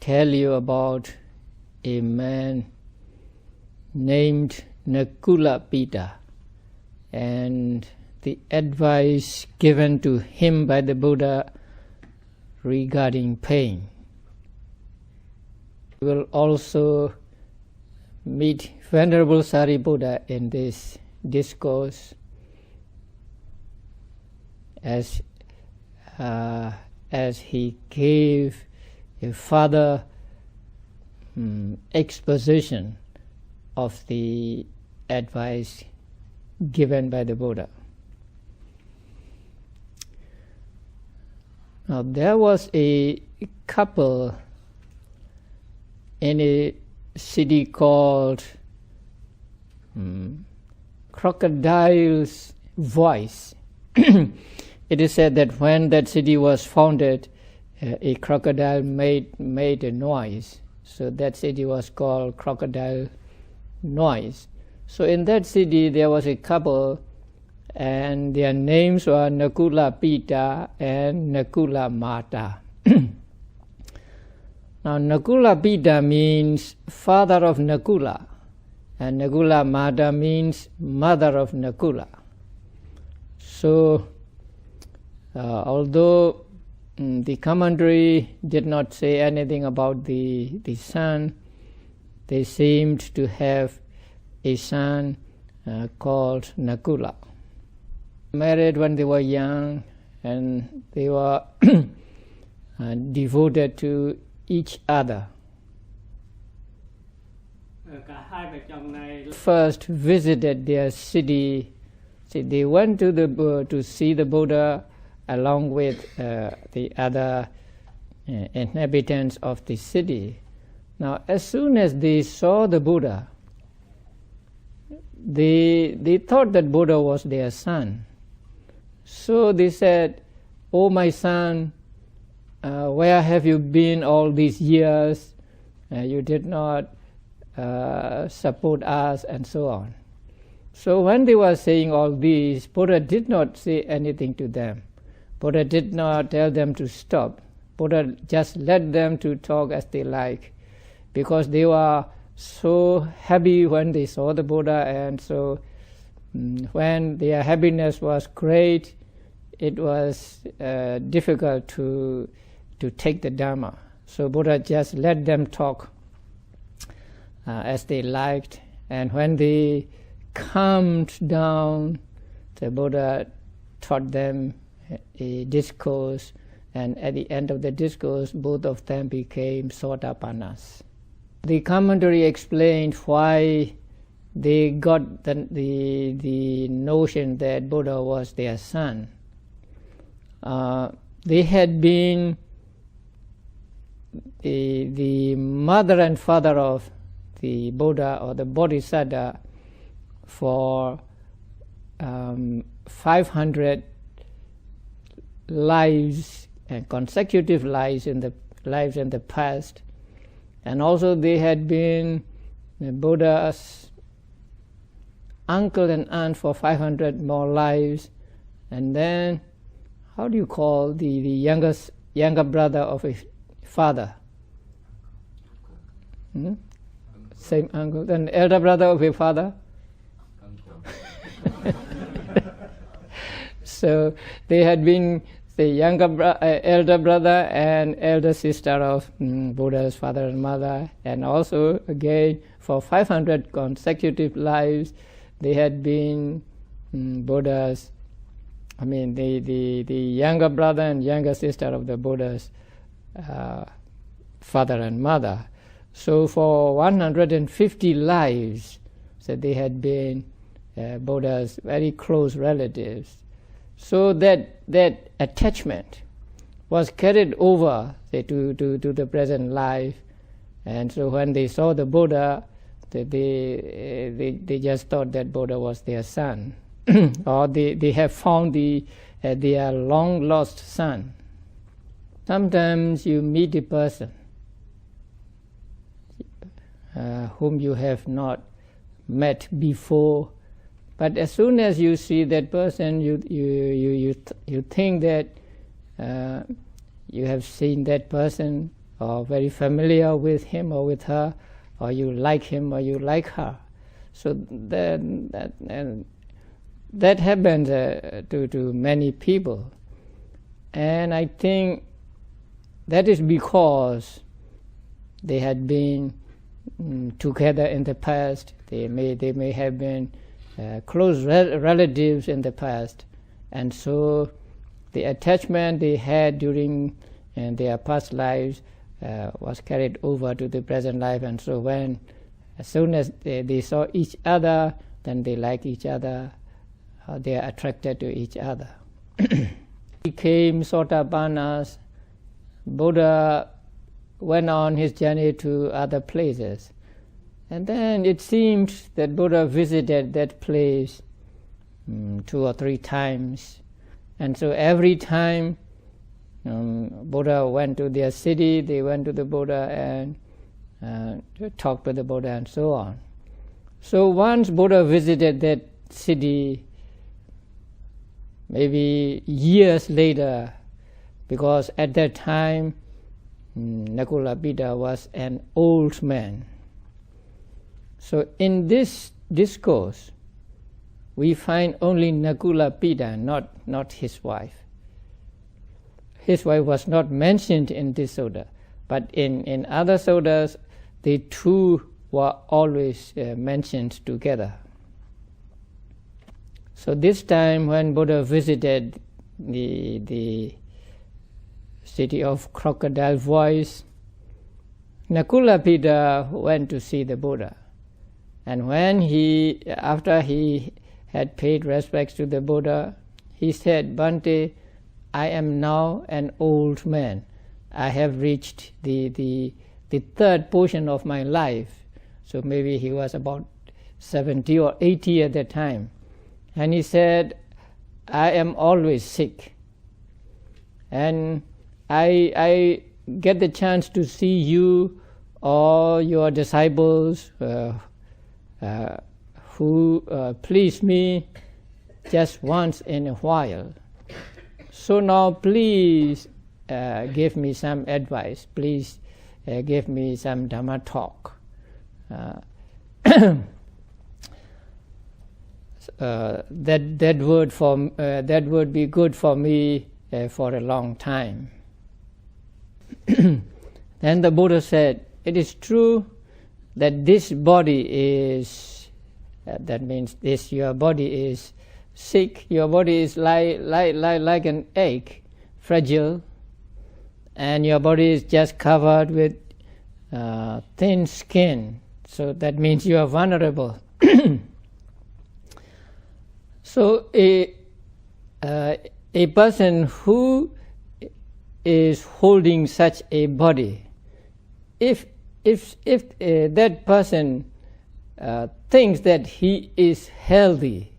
tell you about a man named Mahāsatipaṭṭhāna and the advice given to him by the Buddha regarding pain. We will also meet Venerable Sariputra in this discourse as he gave a further exposition of the advice given by the Buddha. Now, there was a couple in a city called Crocodile's Voice. It is said that when that city was founded, a crocodile made a noise. So that city was called Crocodile Noise. So in that city there was a couple, and their names were Mahāsatipaṭṭhāna and Mahāsatipaṭṭhāna. Now Mahāsatipaṭṭhāna means father of Nakula, and Mahāsatipaṭṭhāna means mother of Nakula. So although the commentary did not say anything about the son, they seemed to have a son called Nakula. Married when they were young, and they were devoted to each other. First visited their city. See, they went to see the Buddha along with the other inhabitants of the city. Now, as soon as they saw the Buddha, they thought that Buddha was their son. So they said, "Oh, my son, where have you been all these years? You did not support us," and so on. So when they were saying all these, Buddha did not say anything to them. Buddha did not tell them to stop. Buddha just let them to talk as they like, because they were so happy when they saw the Buddha, and so when their happiness was great, it was difficult to take the Dharma. So Buddha just let them talk as they liked, and when they calmed down, the Buddha taught them a discourse, and at the end of the discourse, both of them became Sotapannas. The commentary explained why they got the notion that Buddha was their son. They had been the mother and father of the Buddha or the Bodhisattva for 500 lives and consecutive lives in the past, and also they had been the Buddha's uncle and aunt for 500 more lives, and then how do you call the younger brother of a father? Same uncle. Then elder brother of a father. So they had been the elder brother and elder sister of Buddha's father and mother, and also again for 500 consecutive lives they had been Buddha's, the younger brother and younger sister of the Buddha's father and mother. So for 150 lives, so they had been Buddha's very close relatives. So that attachment was carried over, say, to the present life, and so when they saw the Buddha, they just thought that Buddha was their son, or they have found their long lost son. Sometimes you meet a person whom you have not met before, but as soon as you see that person, you think that you have seen that person or very familiar with him or with her, or you like him or you like her. So that happens to many people. And I think that is because they had been together in the past. They may have been close relatives in the past, and so the attachment they had during their past lives was carried over to the present life. And so as soon as they saw each other, then they like each other, they are attracted to each other. Became Sotapannas. Buddha went on his journey to other places, and then it seemed that Buddha visited that place 2 or 3 times, and so every time Buddha went to their city, they went to the Buddha and talked with the Buddha and so on. So once Buddha visited that city, maybe years later, because at that time Nakulapita was an old man. So in this discourse, we find only Nakulapita, not his wife. His wife was not mentioned in this sutta, but in other suttas, the two were always mentioned together. So this time when Buddha visited the city of Crocodile Voice, Nakulapita went to see the Buddha. And when after he had paid respects to the Buddha, he said, "Bhante, I am now an old man. I have reached the third portion of my life." So maybe he was about 70 or 80 at that time. And he said, "I am always sick. And I get the chance to see you or your disciples who please me just once in a while. So now please give me some advice. Please give me some Dhamma talk." That would be good for me for a long time. Then the Buddha said, "It is true that this body is, that means your body is sick. Your body is like an egg, fragile, and your body is just covered with thin skin. So that means you are vulnerable." So a person who is holding such a body, if that person thinks that he is healthy,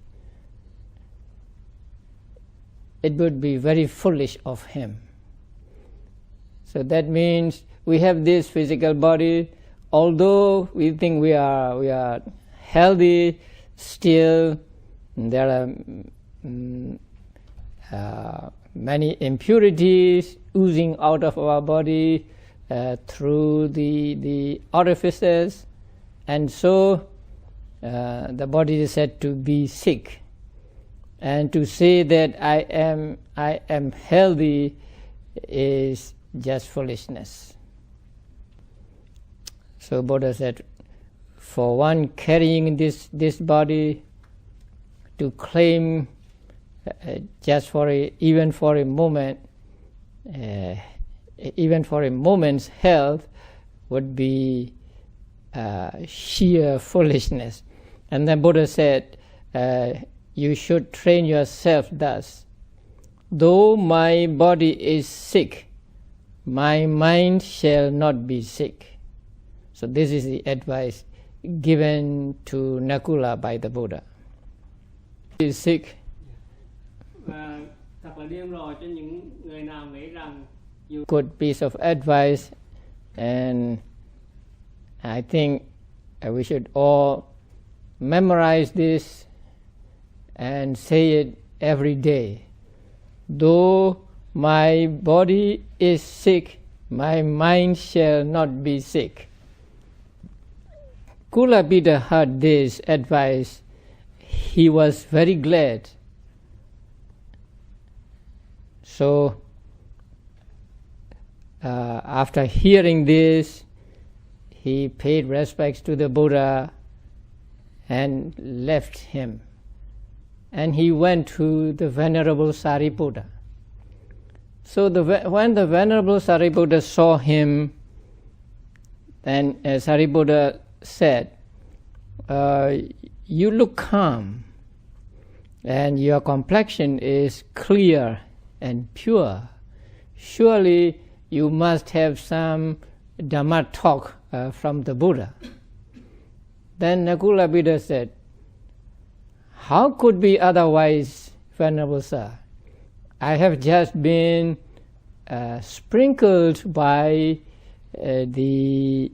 it would be very foolish of him. So that means we have this physical body. Although we think we are healthy, still there are many impurities oozing out of our body through the orifices, and so the body is said to be sick. And to say that I am healthy is just foolishness. So Buddha said, for one carrying this body, to claim just even for a moment's health would be sheer foolishness. And then Buddha said, you should train yourself thus. Though my body is sick, my mind shall not be sick. So this is the advice given to Nakula by the Buddha. He is sick. Good piece of advice, and I think we should all memorize this and say it every day. Though my body is sick, my mind shall not be sick. Kulabhita heard this advice. He was very glad. So, after hearing this, he paid respects to the Buddha and left him. And he went to the Venerable Sariputta. So when the Venerable Sariputta saw him, then Sariputta said, you look calm, and your complexion is clear and pure. Surely you must have some Dhamma talk from the Buddha. Then Kulabhita said, how could be otherwise, Venerable Sir? I have just been sprinkled by the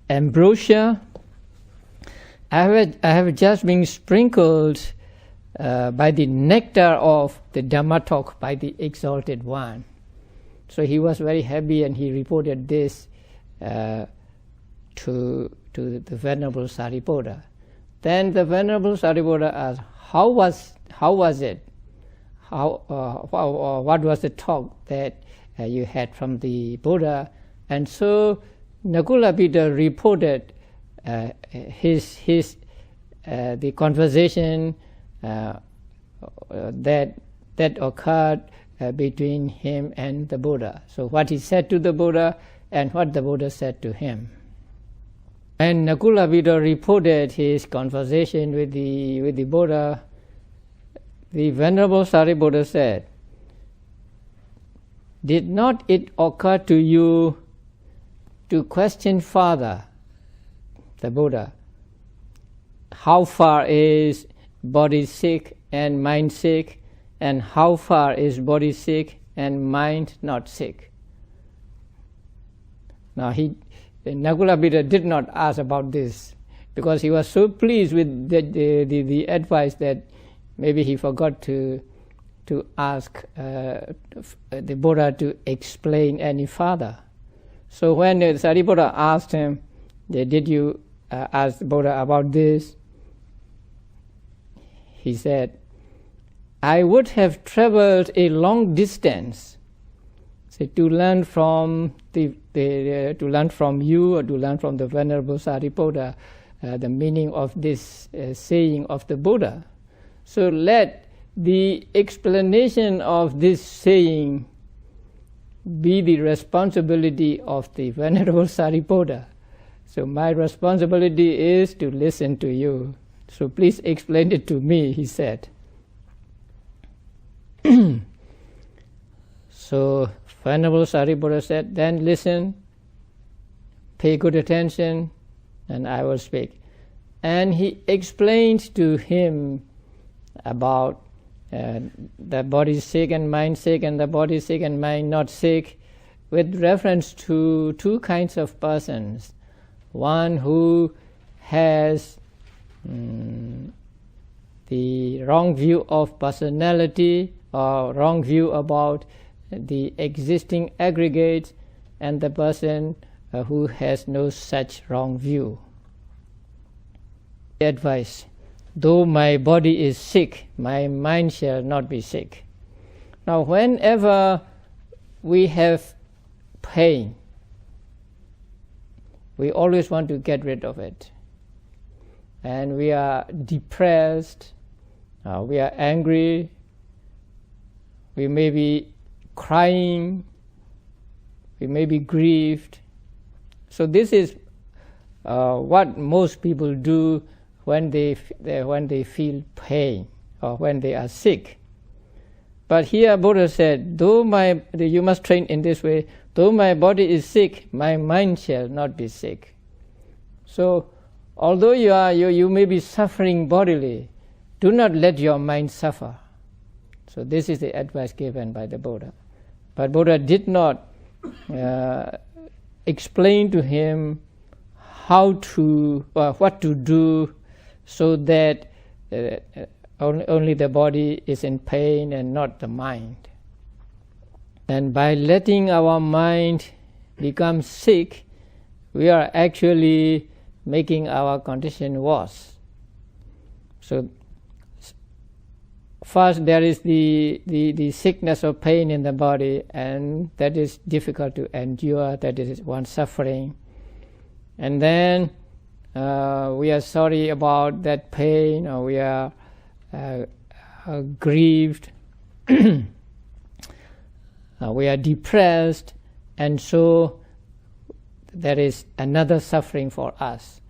ambrosia. I have just been sprinkled by the nectar of the Dhamma talk by the Exalted One. So he was very happy, and he reported this to the Venerable Sariputta. Then the Venerable Sariputta asked, how was it? What was the talk that you had from the Buddha? And so Kulabhita reported the conversation that occurred between him and the Buddha. So what he said to the Buddha and what the Buddha said to him. When Kulabhita reported his conversation with the Buddha, the Venerable Sariputta said, did not it occur to you to question further the Buddha? How far is body sick and mind sick, and how far is body sick and mind not sick? Now Kulabhita did not ask about this because he was so pleased with the advice that maybe he forgot to ask the Buddha to explain any further. So when Sariputta asked him, did you ask the Buddha about this? He said, I would have traveled a long distance to learn from you, or to learn from the Venerable Sariputta the meaning of this saying of the Buddha. So let the explanation of this saying be the responsibility of the Venerable Sariputta. So my responsibility is to listen to you. So please explain it to me, he said. So Venerable Sariputta said, then listen, pay good attention, and I will speak. And he explained to him about the body sick and mind sick, and the body sick and mind not sick, with reference to two kinds of persons. One who has the wrong view of personality, or wrong view about the existing aggregates, and the person who has no such wrong view. Advice: though my body is sick, my mind shall not be sick. Now, whenever we have pain, we always want to get rid of it. And we are depressed, we are angry, we may be crying, we may be grieved. So this is what most people do when they feel pain or when they are sick. But here Buddha said, you must train in this way, though my body is sick, my mind shall not be sick. So although you may be suffering bodily, do not let your mind suffer. So this is the advice given by the Buddha. But Buddha did not explain to him what to do so that only the body is in pain and not the mind. And by letting our mind become sick, we are actually making our condition worse. So first there is the sickness or pain in the body, and that is difficult to endure, that is one suffering. And then we are sorry about that pain, or we are grieved, we are depressed, and so there is another suffering for us.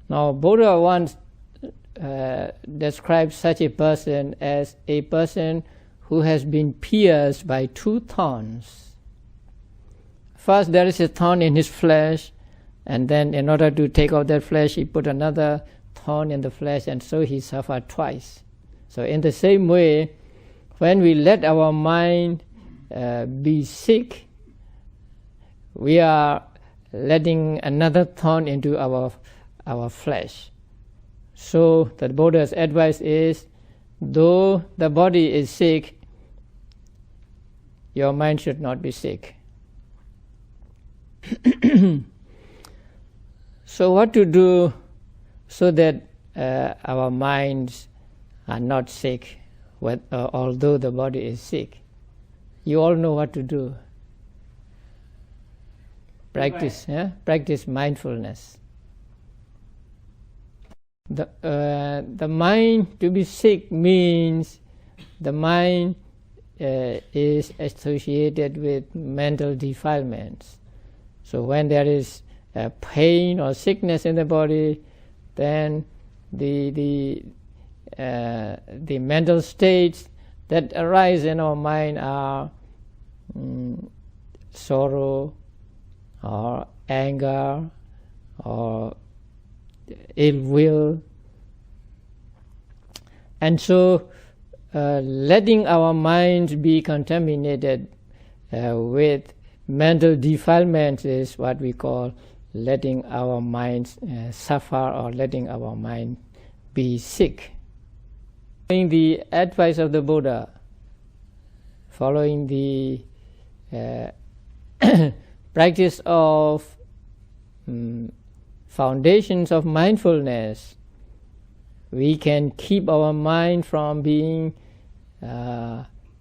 Now Buddha once describes such a person as a person who has been pierced by 2 thorns. First there is a thorn in his flesh, and then in order to take out that flesh he put another thorn in the flesh, and so he suffered twice. So in the same way, when we let our mind be sick, we are letting another thorn into our flesh. So the Buddha's advice is, though the body is sick, your mind should not be sick. So what to do so that our minds are not sick, although the body is sick? You all know what to do. Practice, practice mindfulness. The mind to be sick means the mind is associated with mental defilements. So when there is pain or sickness in the body, then the mental states that arise in our mind are sorrow, or anger, or ill will. And so letting our minds be contaminated with mental defilements is what we call letting our minds suffer, or letting our mind be sick. Following the advice of the Buddha, following the practice of foundations of mindfulness, we can keep our mind from being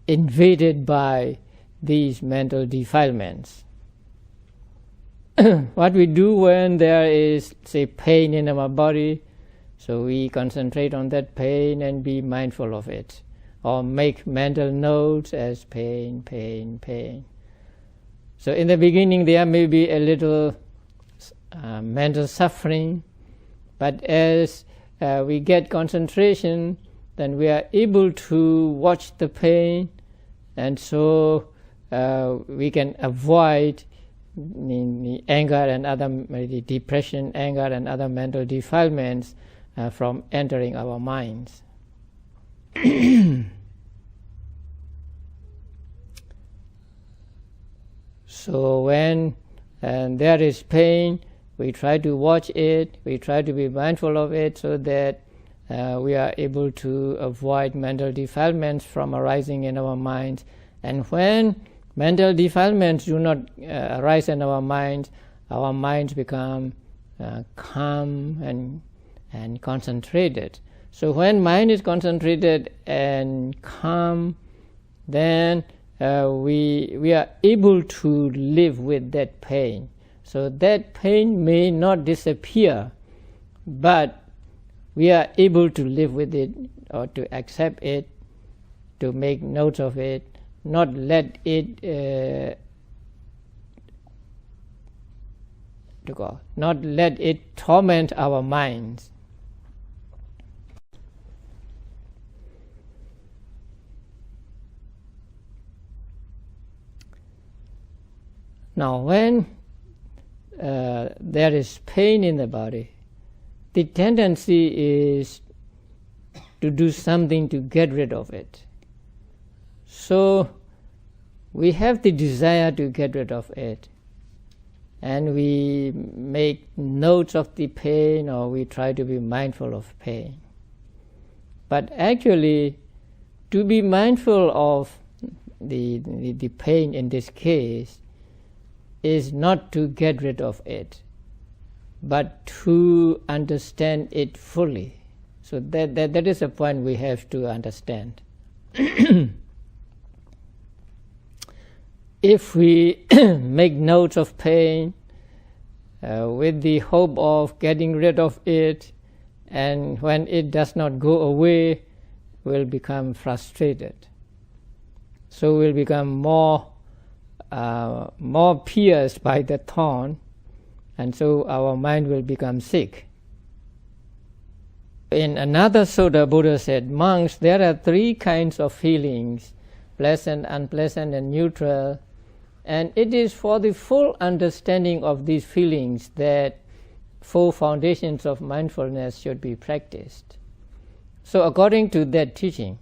invaded by these mental defilements. What we do when there is, say, pain in our body, so we concentrate on that pain and be mindful of it, or make mental notes as pain, pain, pain. So in the beginning there may be a little mental suffering, but as we get concentration, then we are able to watch the pain, and so we can avoid the anger and other, the depression, anger and other mental defilements from entering our minds. So when there is pain, we try to watch it, we try to be mindful of it, so that we are able to avoid mental defilements from arising in our minds. And when mental defilements do not arise in our minds become calm and concentrated. So when mind is concentrated and calm, then we are able to live with that pain. So that pain may not disappear, but we are able to live with it, or to accept it, to make notes of it, not let it not let it torment our minds. Now when there is pain in the body, the tendency is to do something to get rid of it. So we have the desire to get rid of it, and we make notes of the pain, or we try to be mindful of pain. But actually, to be mindful of the pain in this case is not to get rid of it, but to understand it fully. So that is a point we have to understand. If we make notes of pain with the hope of getting rid of it, and when it does not go away, we'll become frustrated. So we'll become more pierced by the thorn, and so our mind will become sick. In another sutta, Buddha said, monks, there are three kinds of feelings, pleasant, unpleasant, and neutral. And it is for the full understanding of these feelings that 4 foundations of mindfulness should be practiced. So according to that teaching,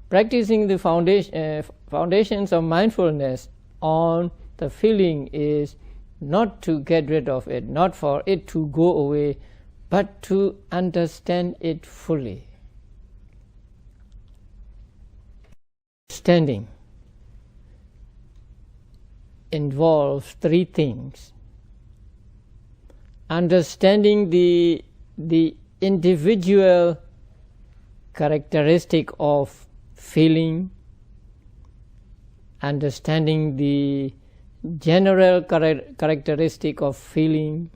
practicing the foundations of mindfulness on the feeling is not to get rid of it, not for it to go away, but to understand it fully. Understanding involves 3 things. Understanding the individual characteristic of feeling, understanding the general characteristic of feeling,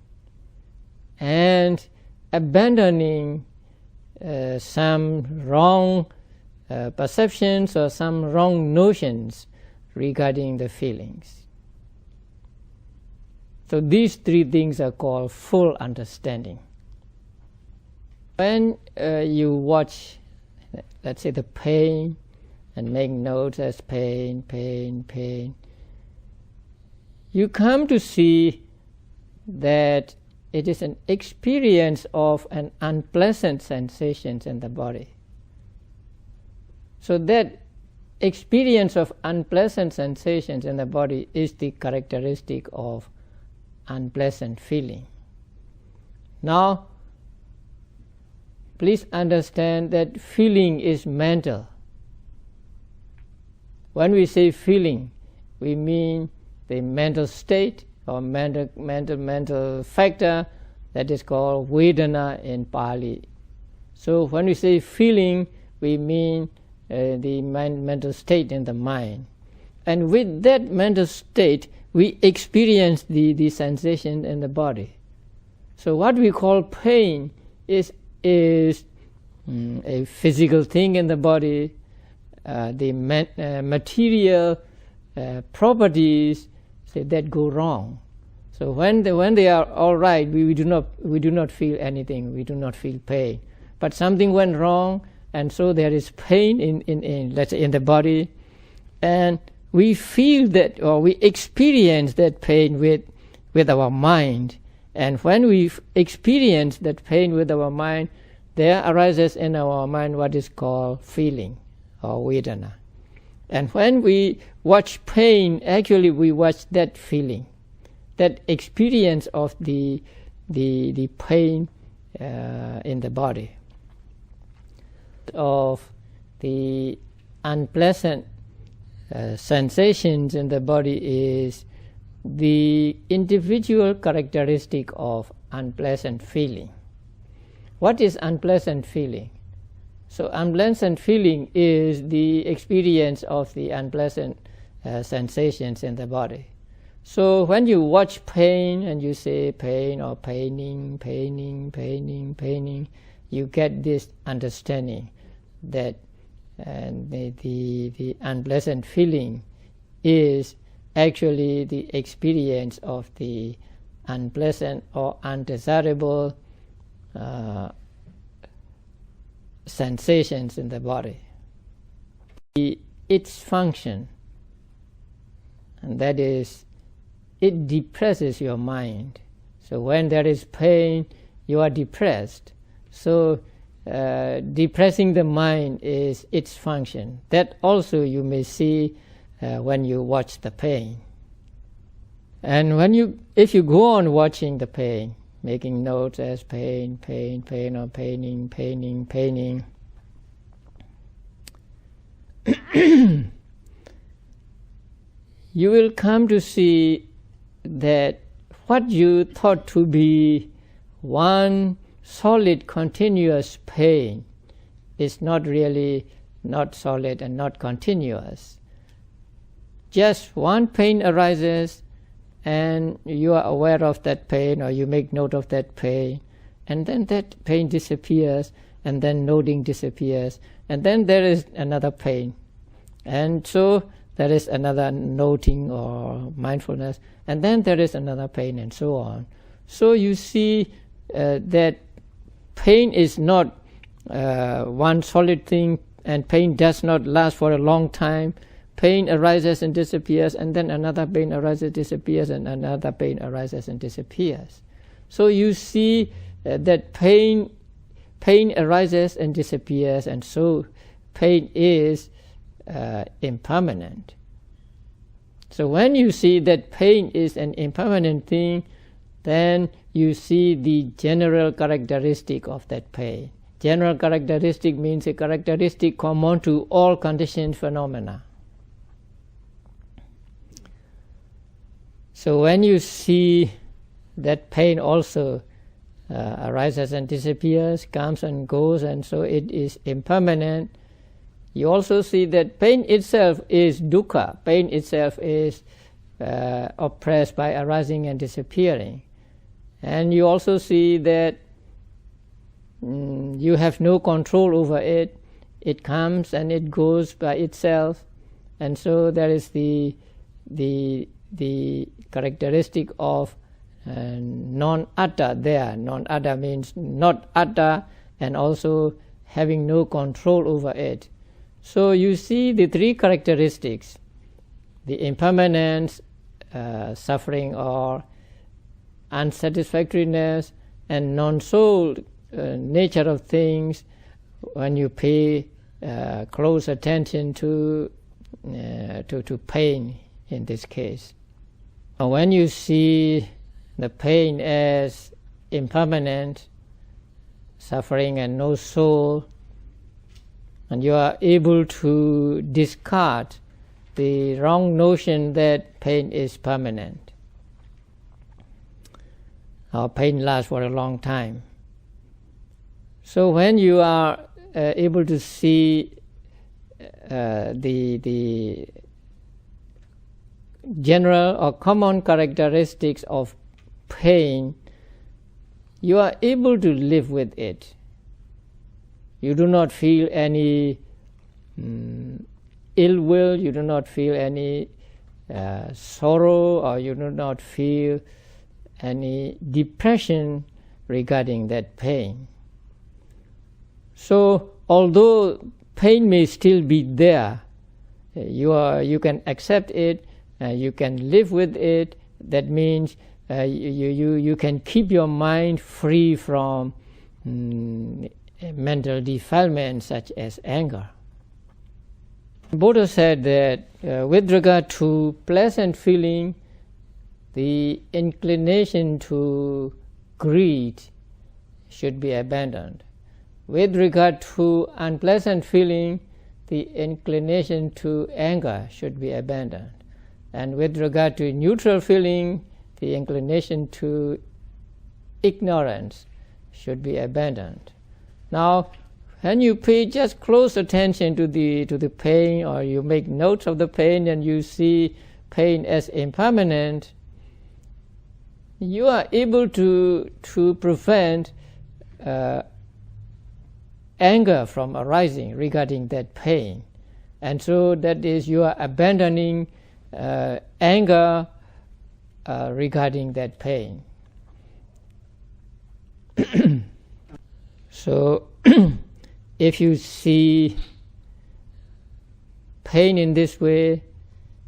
and abandoning some wrong perceptions or some wrong notions regarding the feelings. So these 3 things are called full understanding. When you watch, let's say, the pain and make notes as pain, pain, pain, you come to see that it is an experience of an unpleasant sensations in the body. So that experience of unpleasant sensations in the body is the characteristic of unpleasant feeling. Now, please understand that feeling is mental. When we say feeling, we mean the mental state or mental factor that is called Vedana in Pali. So when we say feeling, we mean the mental state in the mind. And with that mental state, we experience the sensation in the body. So what we call pain is a physical thing in the body, the material properties that go wrong. So when they are all right, we do not feel anything. We do not feel pain. But something went wrong, and so there is pain in let's say in the body, and we feel that, or we experience that pain with our mind. And when we experience that pain with our mind, there arises in our mind what is called feeling or Vedana. And when we watch pain, actually we watch that feeling, that experience of the pain in the body, of the unpleasant sensations in the body is the individual characteristic of unpleasant feeling. What is unpleasant feeling? So unpleasant feeling is the experience of the unpleasant sensations in the body. So when you watch pain and you say pain or paining, paining, paining, paining, you get this understanding that the unpleasant feeling is actually the experience of the unpleasant or undesirable sensations in the body. Its function, and that is, it depresses your mind. So when there is pain, you are depressed. So depressing the mind is its function. That also you may see when you watch the pain. And if you go on watching the pain, making notes as pain, pain, pain, or paining, paining, paining, you will come to see that what you thought to be one solid continuous pain is not really not solid and not continuous. Just one pain arises and you are aware of that pain, or you make note of that pain, and then that pain disappears, and then noting disappears, and then there is another pain, and so there is another noting or mindfulness, and then there is another pain, and so on. So you see that pain is not one solid thing, and pain does not last for a long time. Pain arises and disappears, and then another pain arises, disappears, and another pain arises and disappears. So you see that pain arises and disappears, and so pain is impermanent. So when you see that pain is an impermanent thing, then you see the general characteristic of that pain. General characteristic means a characteristic common to all conditioned phenomena. So when you see that pain also arises and disappears, comes and goes, and so it is impermanent, you also see that pain itself is dukkha. Pain itself is oppressed by arising and disappearing. And you also see that you have no control over it. It comes and it goes by itself, and so there is the characteristic of non-atta there. Non-atta means not atta, and also having no control over it. So you see the three characteristics: the impermanence, suffering or unsatisfactoriness, and non-soul nature of things when you pay close attention to pain in this case. When you see the pain as impermanent, suffering and no soul, and you are able to discard the wrong notion that pain is permanent, or pain lasts for a long time. So when you are able to see the general or common characteristics of pain, you are able to live with it. You do not feel any ill will, you do not feel any sorrow, or you do not feel any depression regarding that pain. So although pain may still be there, you can accept it, you can live with it. That means you can keep your mind free from mental defilements such as anger. Buddha said that with regard to pleasant feeling, the inclination to greed should be abandoned. With regard to unpleasant feeling, the inclination to anger should be abandoned. And with regard to neutral feeling, the inclination to ignorance should be abandoned. Now, when you pay just close attention to the pain, or you make notes of the pain and you see pain as impermanent, you are able to prevent anger from arising regarding that pain. And so that is, you are abandoning anger regarding that pain. So if you see pain in this way,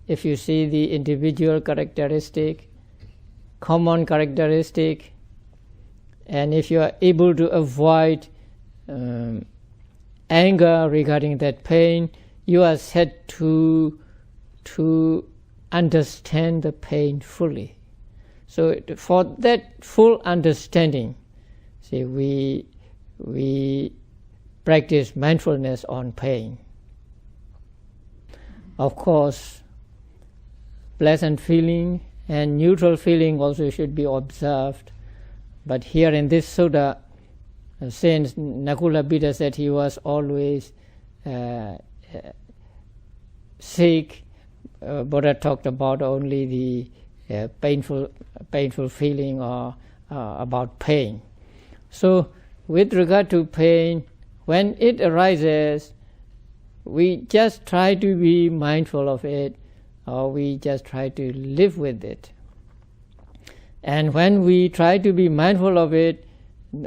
if you see the individual characteristic, common characteristic, and if you are able to avoid anger regarding that pain, you are set to understand the pain fully. So for that full understanding, see, we practice mindfulness on pain. Of course, pleasant feeling and neutral feeling also should be observed. But here in this sutta, since Nakula Buddha said he was always sick, Buddha talked about only the painful feeling or about pain. So with regard to pain, when it arises, we just try to be mindful of it, or we just try to live with it. And when we try to be mindful of it,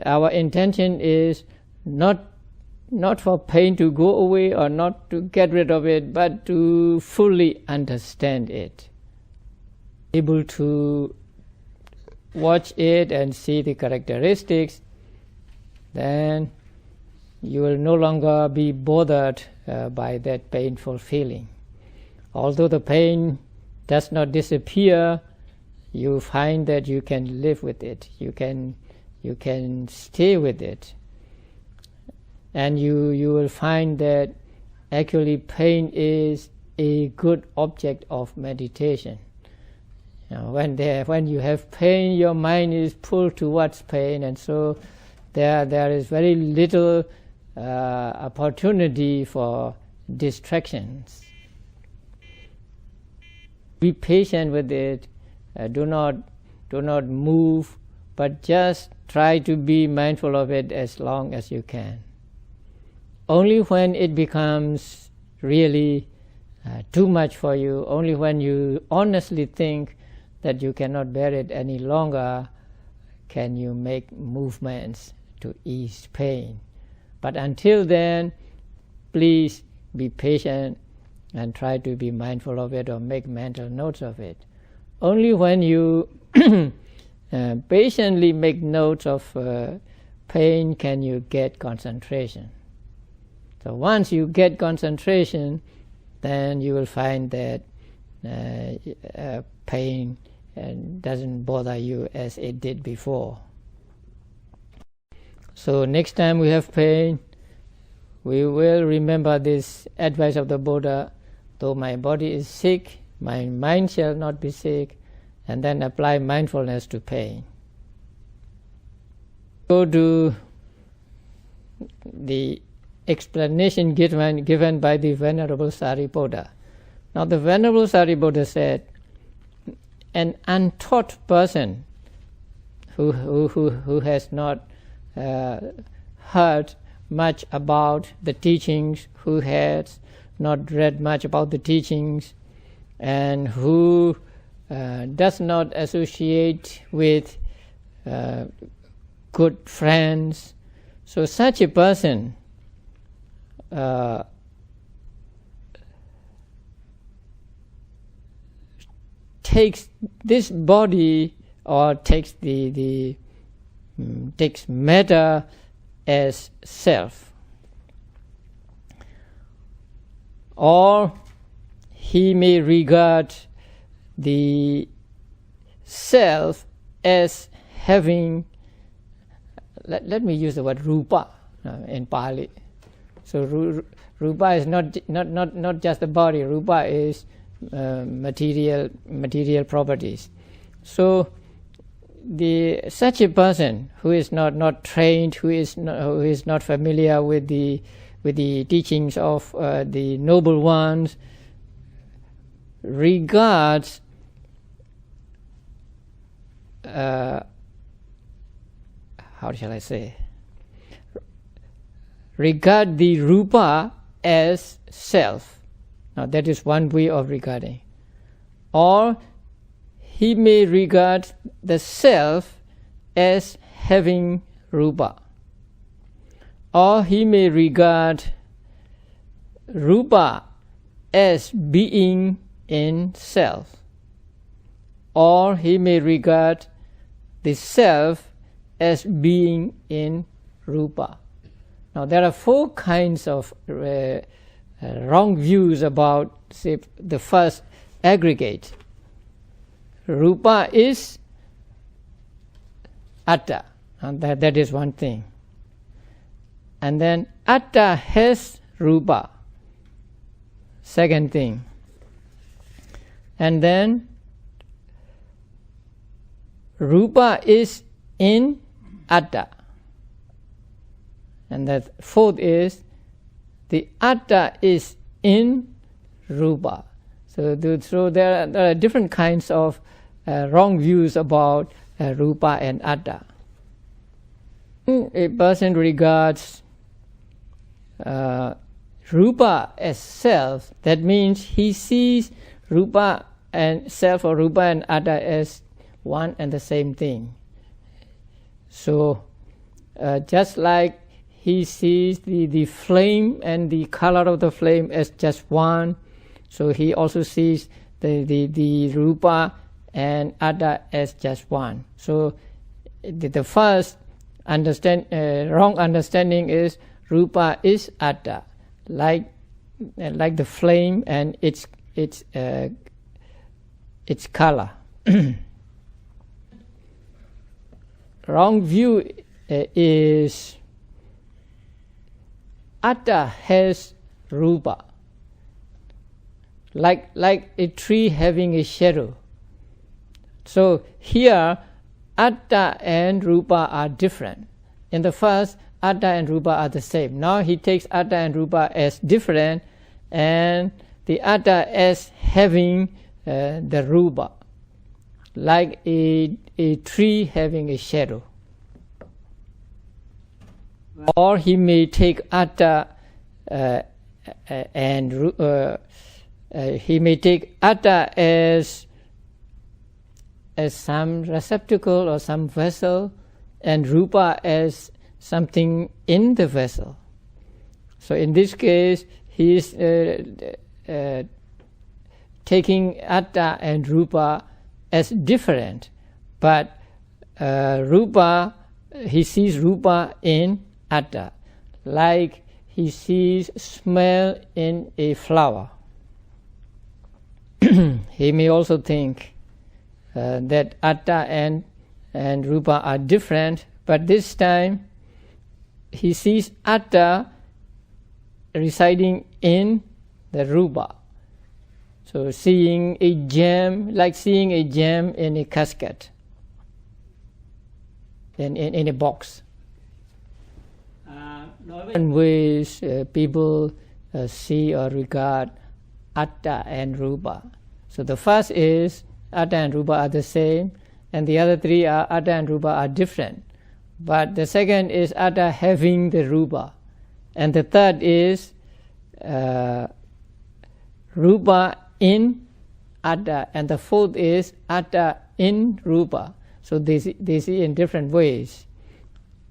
our intention is not for pain to go away or not to get rid of it, but to fully understand it. Able to watch it and see the characteristics, then you will no longer be bothered by that painful feeling. Although the pain does not disappear, you find that you can live with it. You can stay with it. And you will find that actually pain is a good object of meditation. When you have pain, your mind is pulled towards pain, and so there is very little opportunity for distractions. Be patient with it. Do not move, but just try to be mindful of it as long as you can. Only when it becomes really too much for you, only when you honestly think that you cannot bear it any longer, can you make movements to ease pain. But until then, please be patient and try to be mindful of it or make mental notes of it. Only when you patiently make notes of pain can you get concentration. So once you get concentration, then you will find that pain doesn't bother you as it did before. So next time we have pain, we will remember this advice of the Buddha: though my body is sick, my mind shall not be sick, and then apply mindfulness to pain. Go to the explanation given by the Venerable Sariputta. Now the Venerable Sariputta said, an untaught person who has not heard much about the teachings, who has not read much about the teachings, and who does not associate with good friends. So such a person takes this body, or takes takes matter as self, or he may regard the self as having, let me use the word rupa in Pali. So rupa is not just the body. Rupa is material properties. So such a person who is not trained, who is not familiar with the teachings of the noble ones, regards how shall I say? Regard the rupa as self. Now that is one way of regarding. Or he may regard the self as having rupa. Or he may regard rupa as being in self. Or he may regard the self as being in rupa. Now there are four kinds of wrong views about, say, the first aggregate. Rupa is atta, and that is one thing. And then atta has rupa. Second thing. And then Rupa is in Atta. And the fourth is the Atta is in Rupa. So there are different kinds of wrong views about Rupa and Atta. A person regards Rupa as self, that means he sees Rupa and self, or Rupa and Atta, as one and the same thing. So just like he sees the flame and the color of the flame as just one, so he also sees the Rupa and Atta as just one. So the first wrong understanding is Rupa is Atta, like the flame and its color. Wrong view is Atta has Rupa, like a tree having a shadow. So here Atta and Rupa are different. In the first, Atta and Rupa are the same. Now he takes Atta and Rupa as different, and the Atta as having the Rupa, like a tree having a shadow. Or he may take Atta he may take Atta as some receptacle or some vessel, and Rupa as something in the vessel. So in this case, he is taking Atta and Rupa as different, but Rupa, he sees Rupa in Atta, like he sees smell in a flower. He may also think that Atta and Rupa are different, but this time he sees Atta residing in the Rupa. So seeing a gem, like seeing a gem in a casket, in a box. In ways people see or regard Atta and Rupa. So the first is Atta and Rupa are the same, and the other three are Atta and Rupa are different. But the second is Atta having the Rupa, and the third is Rupa in Atta, and the fourth is Atta in Rupa. So they see in different ways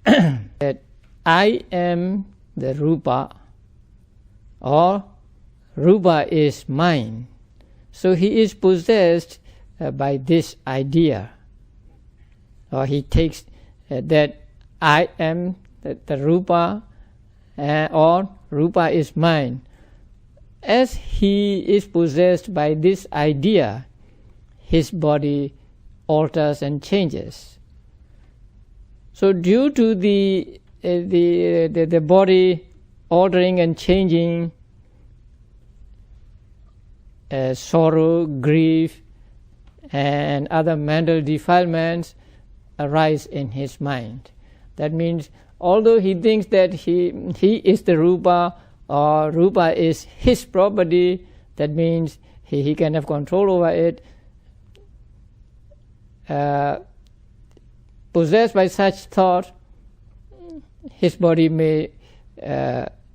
that I am the Rupa, or Rupa is mine. So he is possessed by this idea, or he takes that I am the Rupa, or Rupa is mine. As he is possessed by this idea, his body alters and changes. So due to the body altering and changing, sorrow, grief, and other mental defilements arise in his mind. That means, although he thinks that he is the Rupa, or Rupa is his property, that means he can have control over it, possessed by such thought, his body may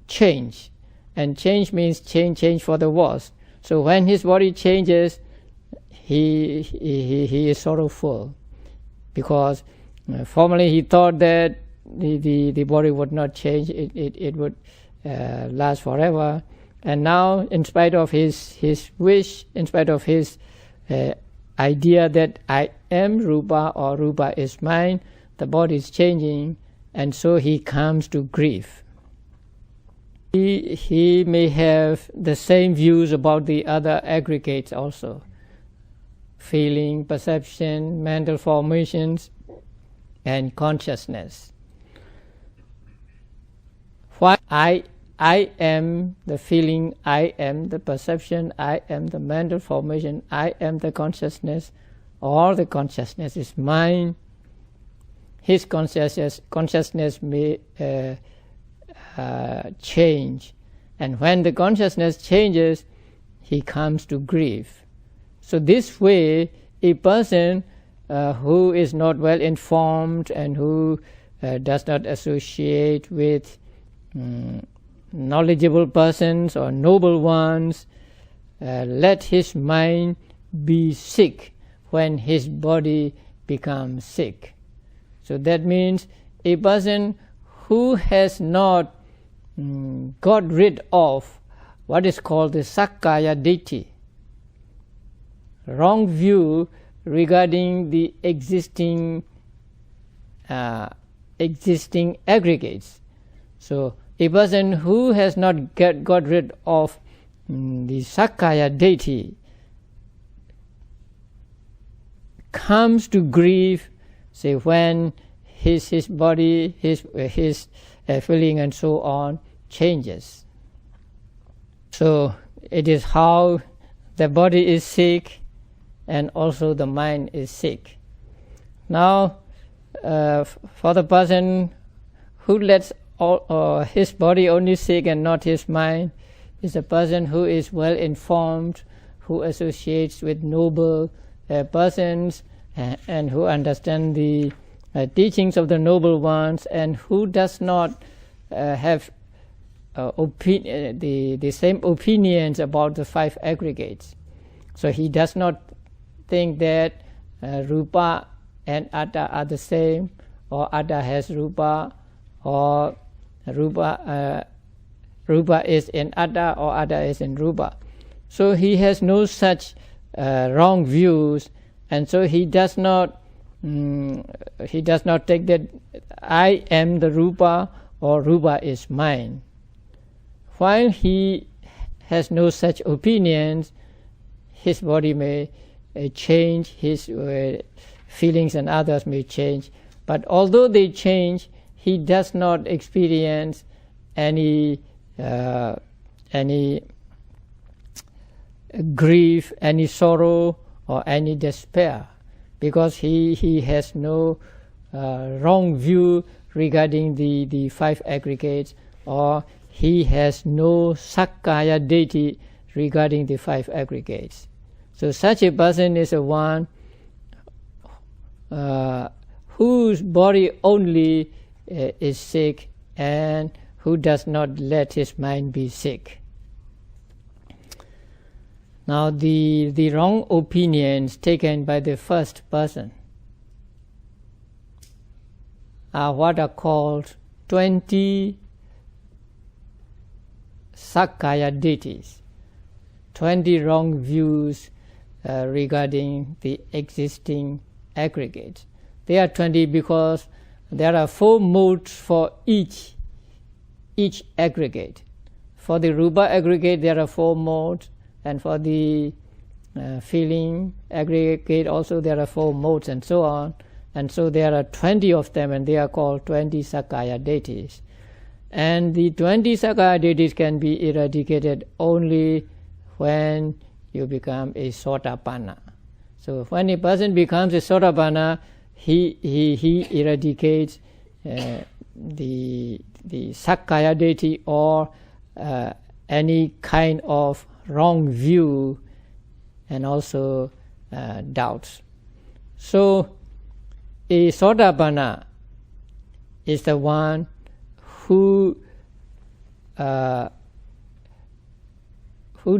change, and change means change for the worse. So when his body changes, he is sorrowful, because formerly he thought that the body would not change, it would last forever, and now, in spite of his wish, in spite of his idea that I am Rupa, or Rupa is mine, the body is changing, and so he comes to grief. He may have the same views about the other aggregates also: feeling, perception, mental formations, and consciousness. Why I am, the feeling, I am, the perception, I am, the mental formation, I am the consciousness, or the consciousness is mine, his consciousness may change. And when the consciousness changes, he comes to grief. So this way, a person who is not well informed and who does not associate with knowledgeable persons or noble ones, let his mind be sick when his body becomes sick. So that means a person who has not got rid of what is called the Sakkaya Ditthi, wrong view regarding the existing aggregates. So a person who has not got rid of the Sakkaya Ditthi comes to grief, say, when his body, his feeling and so on changes. So it is how the body is sick and also the mind is sick. Now, for the person who lets his body only sick and not his mind, is a person who is well informed, who associates with noble persons and who understand the teachings of the noble ones, and who does not have the same opinions about the five aggregates. So he does not think that rupa and atta are the same, or atta has rupa, or rupa is in atta, or atta is in rupa. So he has no such wrong views, and so he does not take that I am the rupa or rupa is mine. While he has no such opinions, his body may change, his feelings and others may change, but although they change, he does not experience any grief, any sorrow, or any despair, because he has no wrong view regarding the five aggregates, or he has no Sakkaya Ditthi regarding the five aggregates. So such a person is a one whose body only is sick and who does not let his mind be sick. Now the wrong opinions taken by the first person are what are called 20 Sakkaya Ditthis, 20 wrong views regarding the existing aggregates. They are 20 because there are 4 modes for each aggregate. For the rupa aggregate there are 4 modes, and for the feeling aggregate also there are 4 modes, and so on. And so there are 20 of them, and they are called 20 Sakkaya Ditthis. And the 20 Sakkaya Ditthis can be eradicated only when you become a Sotapanna. So when a person becomes a Sotapanna, he eradicates the Sakkaya Ditthi or any kind of wrong view and also doubts. So a Sotapanna is the one who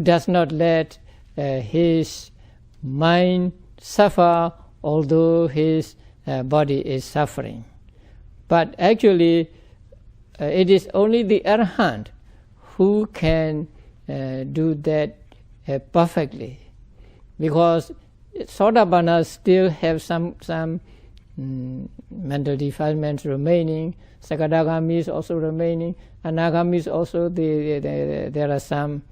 does not let his mind suffer, although his body is suffering. But actually, it is only the Arahant who can do that perfectly, because Sotapannas still have some mental defilements remaining. Sakadagamis also remaining. Anagamis also there are some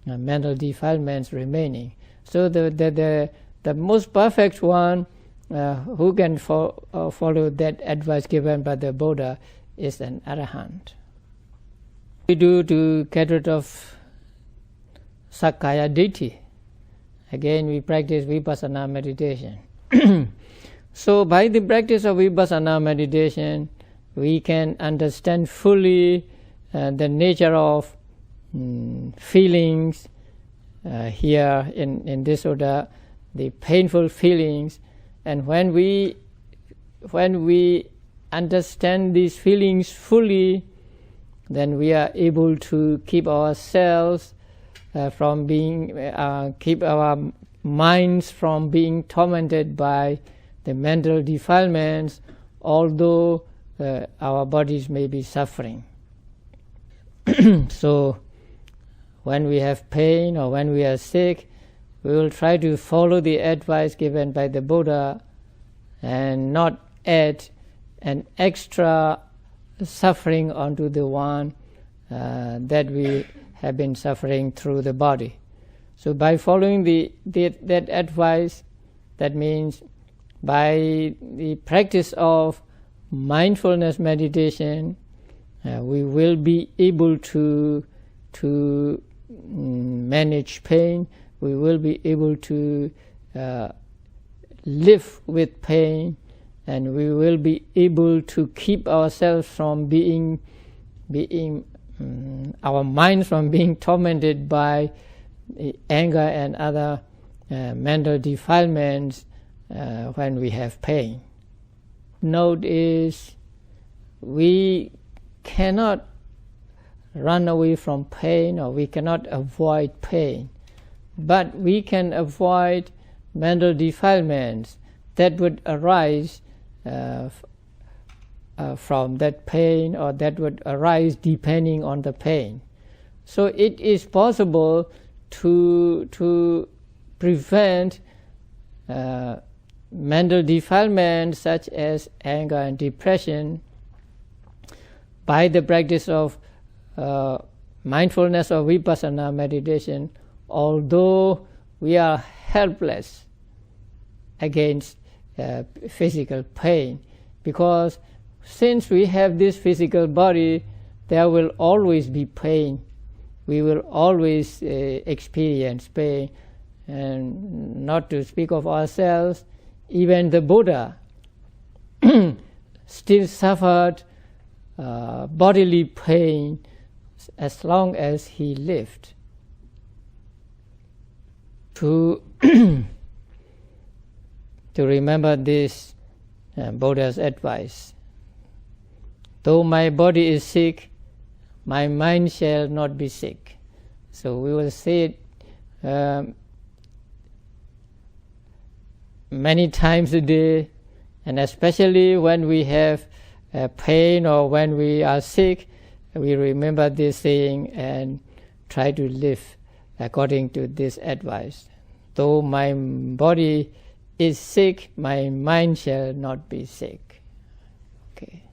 mental defilements remaining. So the most perfect one who can follow that advice given by the Buddha is an Arahant. We do to get rid of Sakkaya Ditthi. Again, we practice Vipassana meditation. So by the practice of Vipassana meditation, we can understand fully the nature of feelings here in this order, the painful feelings. And when we understand these feelings fully, then we are able to keep ourselves from being, keep our minds from being tormented by the mental defilements, although our bodies may be suffering. So when we have pain or when we are sick, we will try to follow the advice given by the Buddha and not add an extra suffering onto the one that we have been suffering through the body. So by following that advice, that means by the practice of mindfulness meditation, we will be able to manage pain. We will be able to live with pain, and we will be able to keep ourselves from our minds from being tormented by anger and other mental defilements when we have pain. Note is, we cannot run away from pain, or we cannot avoid pain, but we can avoid mental defilements that would arise from that pain, or that would arise depending on the pain. So it is possible to prevent mental defilements such as anger and depression by the practice of mindfulness or Vipassana meditation, although we are helpless against physical pain, because since we have this physical body, there will always be pain. We will always experience pain, and not to speak of ourselves, even the Buddha still suffered bodily pain as long as he lived. To remember this Buddha's advice: though my body is sick, my mind shall not be sick. So we will say it many times a day, and especially when we have pain or when we are sick, we remember this saying and try to live according to this advice. Though my body is sick, my mind shall not be sick. Okay.